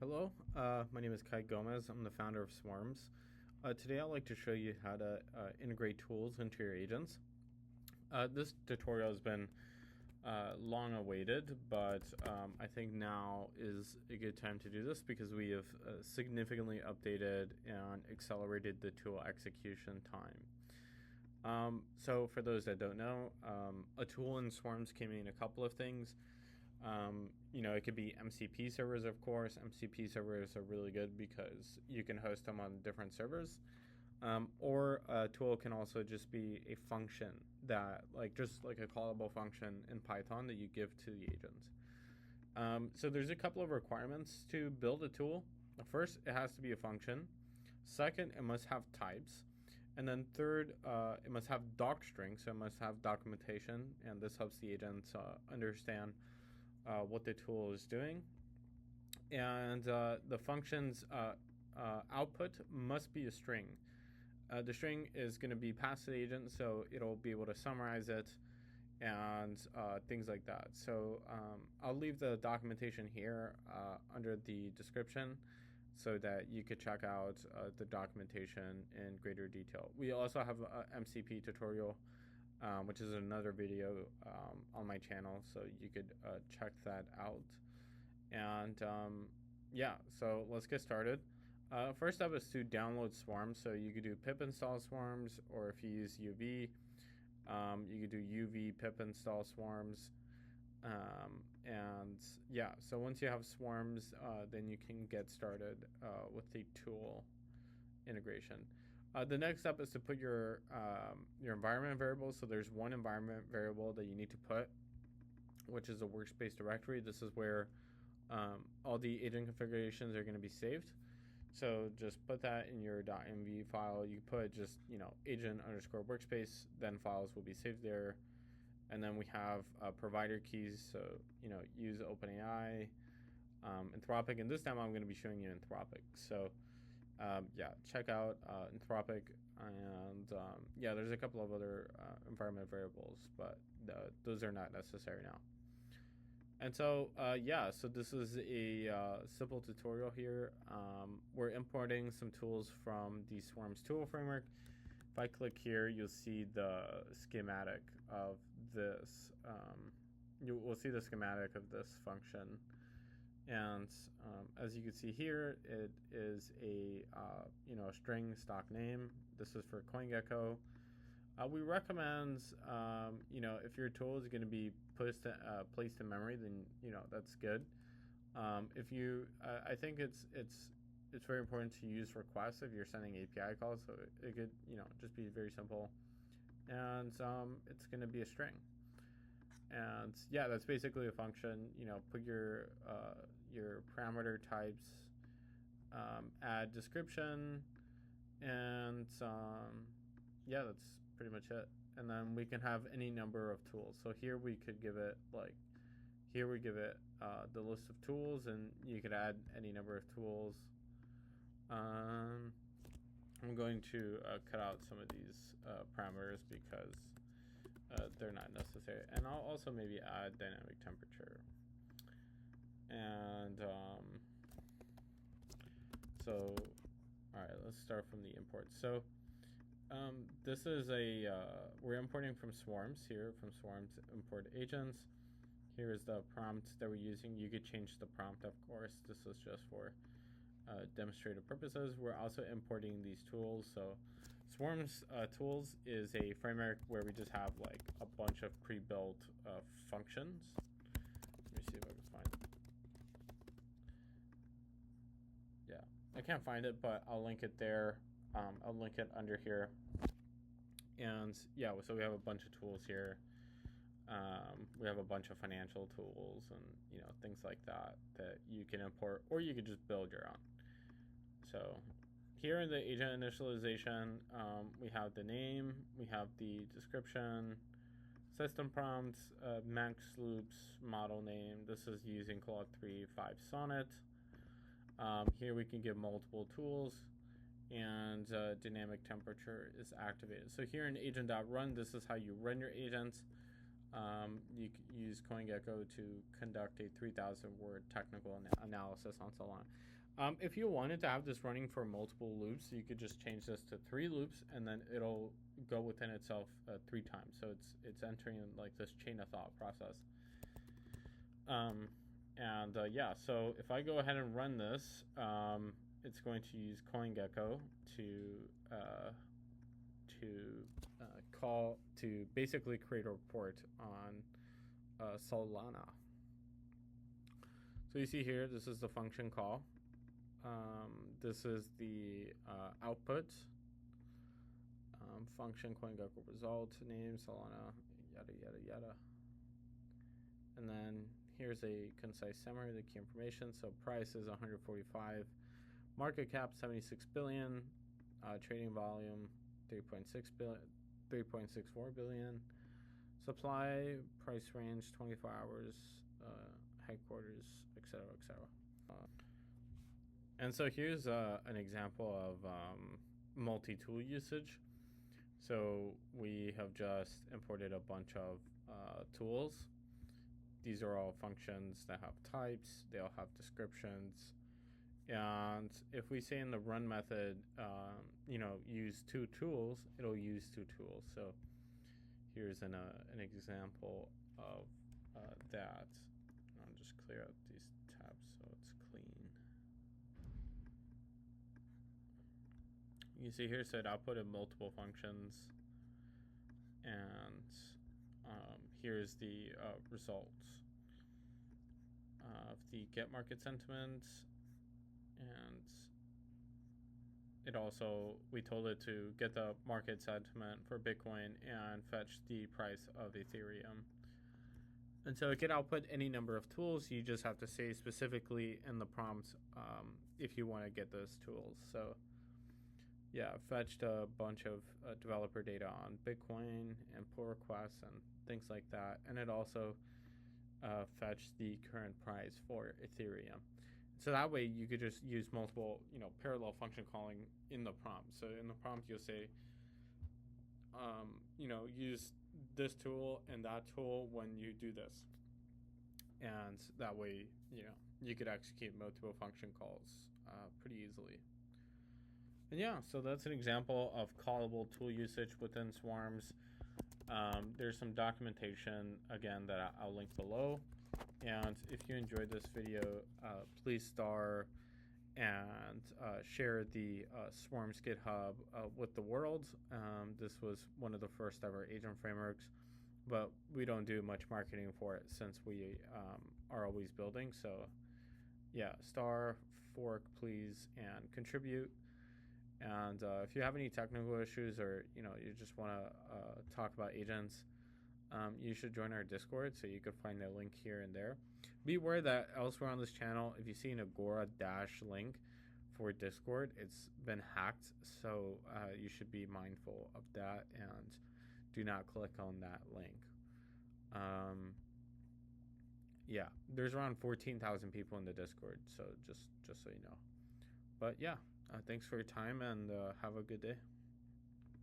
Hello, my name is Kai Gomez. I'm the founder of Swarms. Today I'd like to show you how to integrate tools into your agents. This tutorial has been long awaited, but I think now is a good time to do this because we have significantly updated and accelerated the tool execution time. So for those that don't know, a tool in Swarms can mean a couple of things. It could be MCP servers, of course. MCP servers are really good because you can host them on different servers. Or a tool can also just be a function that, just like a callable function in Python that you give to the agent. So there's a couple of requirements to build a tool. First, it has to be a function. Second, it must have types. And then third, it must have doc strings, so it must have documentation, and this helps the agent understand what the tool is doing. And the function's output must be a string. The string is going to be passed to the agent, so it'll be able to summarize it and things like that. So I'll leave the documentation here under the description so that you could check out the documentation in greater detail. We also have an MCP tutorial, which is another video on my channel, so you could check that out. And yeah, so let's get started. First step is to download Swarms. So you could do pip install Swarms, or if you use UV, you could do UV pip install Swarms. And yeah, so once you have Swarms, then you can get started with the tool integration. The next step is to put your environment variables. So there's one environment variable that you need to put, which is a workspace directory. This is where all the agent configurations are going to be saved. So just put that in your .env file. You put just agent underscore workspace, then files will be saved there. And then we have provider keys. So use OpenAI, Anthropic, and this time I'm going to be showing you Anthropic. So yeah, check out Anthropic, and yeah, there's a couple of other environment variables, but those are not necessary now. And so yeah, so this is a simple tutorial here. We're importing some tools from the Swarms tool framework. If I click here, you'll see the schematic of this. You will see the schematic of this function. And as you can see here, it is a string stock name. This is for CoinGecko. We recommend if your tool is going to be placed in memory, then that's good. I think it's very important to use requests if you're sending API calls. So it could just be very simple, and it's going to be a string. And yeah, that's basically a function. Put your parameter types, add description, and yeah, that's pretty much it. And then we can have any number of tools. So here we could give it the list of tools, and you could add any number of tools. I'm going to cut out some of these parameters because they're not necessary, and I'll also maybe add dynamic temperature. And so all right, let's start from the import. So this is we're importing from Swarms here, from Swarms import agents. Here is the prompt that we're using. You could change the prompt, of course. This is just for demonstrative purposes. We're also importing these tools. So Swarms tools is a framework where we just have like a bunch of pre-built functions. Let me see if I can find it. Yeah, I can't find it, but I'll link it there. I'll link it under here. And yeah, so we have a bunch of tools here. We have a bunch of financial tools and things like that you can import, or you could just build your own. So here in the agent initialization, we have the name, we have the description, system prompts, max loops, model name. This is using Claude 3.5 Sonnet. Here we can give multiple tools, and dynamic temperature is activated. So here in agent.run, this is how you run your agents. You use CoinGecko to conduct a 3,000 word technical analysis on Solana. If you wanted to have this running for multiple loops, you could just change this to 3 loops, and then it'll go within itself 3 times. So it's entering like this chain of thought process. Yeah, so if I go ahead and run this, it's going to use CoinGecko to basically create a report on Solana. So you see here, this is the function call. This is the output. Function CoinGecko result name Solana, yada yada yada. And then here's a concise summary of the key information. So price is 145, market cap 76 billion, trading volume 3.64 billion, supply price range 24 hours, headquarters, etc., etc. And so here's an example of multi-tool usage. So we have just imported a bunch of tools. These are all functions that have types, they all have descriptions. And if we say in the run method, use 2 tools, it'll use 2 tools. So here's an example of that. I'll just clear out these tabs so it's clean. You see here, said outputted multiple functions, and here's the results of the get market sentiment. And it also, we told it to get the market sentiment for Bitcoin and fetch the price of Ethereum. And so it can output any number of tools. You just have to say specifically in the prompt if you want to get those tools. So yeah, fetched a bunch of developer data on Bitcoin and pull requests and things like that. And it also fetched the current price for Ethereum. So that way you could just use multiple, parallel function calling in the prompt. So in the prompt you'll say, use this tool and that tool when you do this. And that way, you could execute multiple function calls pretty easily. And yeah, so that's an example of callable tool usage within Swarms. There's some documentation, again, that I'll link below. And if you enjoyed this video, please star and share the Swarms GitHub with the world. This was one of the first ever agent frameworks, but we don't do much marketing for it since we are always building. So yeah, star, fork, please, and contribute. And if you have any technical issues or you just want to talk about agents, you should join our Discord. So you can find a link here and there. Be aware that elsewhere on this channel, if you see an Agora dash link for Discord, it's been hacked. So you should be mindful of that and do not click on that link. Yeah, there's around 14,000 people in the Discord. So just so you know. But yeah. Thanks for your time and have a good day.